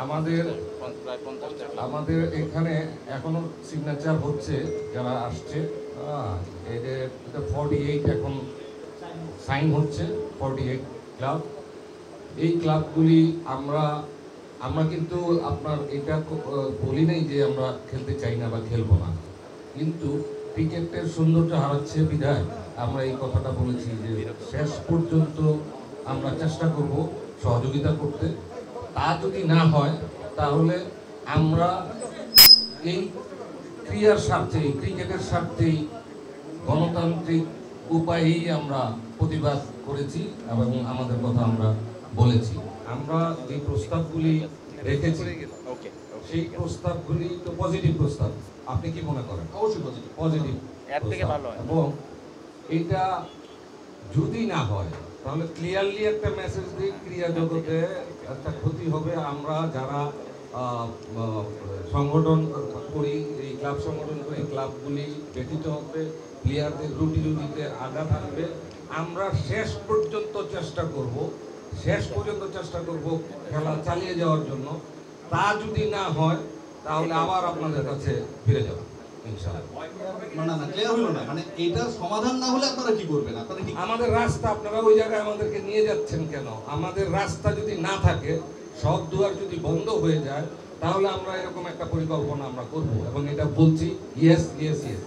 আমাদের আমাদের এখানে এখনো সিগনেচার হচ্ছে যারা আসছে। এদের 48 এখন সাইন হচ্ছে, 48 ক্লাব। এই ক্লাবগুলি আমরা আমরা কিন্তু আপনার এটা বলি নাই যে আমরা খেলতে চাই না বা খেলবো না, কিন্তু ক্রিকেটের সৌন্দর্য হারাচ্ছে বিধায় আমরা এই কথাটা বলেছি যে শেষ পর্যন্ত আমরা চেষ্টা করব সহযোগিতা করতে। তা যদি না হয় তাহলে আমরা এই ক্রীড়ার স্বার্থেই, ক্রিকেটের স্বার্থেই, গণতান্ত্রিক উপায়েই আমরা প্রতিবাদ করেছি এবং আমাদের কথা আমরা বলেছি। আমরা যে প্রস্তাবগুলি রেখেছি সেই প্রস্তাবগুলি তো পজিটিভ প্রস্তাব। আপনি কি মনে করেন? অবশ্যই পজিটিভ এবং এটা যদি না হয় তাহলে ক্লিয়ারলি একটা মেসেজ দিই, ক্রীড়া জগতে একটা ক্ষতি হবে। আমরা যারা সংগঠন করি, এই ক্লাব সংগঠন করি, ক্লাবগুলি ব্যতীত হবে, প্লেয়ারদের রুটিতে আঘাত থাকবে। আমরা শেষ পর্যন্ত চেষ্টা করব খেলা চালিয়ে যাওয়ার জন্য। তা যদি না হয় তাহলে আবার আপনাদের কাছে ফিরে যাব সমাধান না হলে আপনারা কি করবেন? আমাদের রাস্তা, আপনারা ওই জায়গায় আমাদেরকে নিয়ে যাচ্ছেন কেন? আমাদের রাস্তা যদি না থাকে, সব দুয়ার যদি বন্ধ হয়ে যায়, তাহলে আমরা এরকম একটা পরিকল্পনা আমরা করব এবং এটা বলছি। Yes yes yes.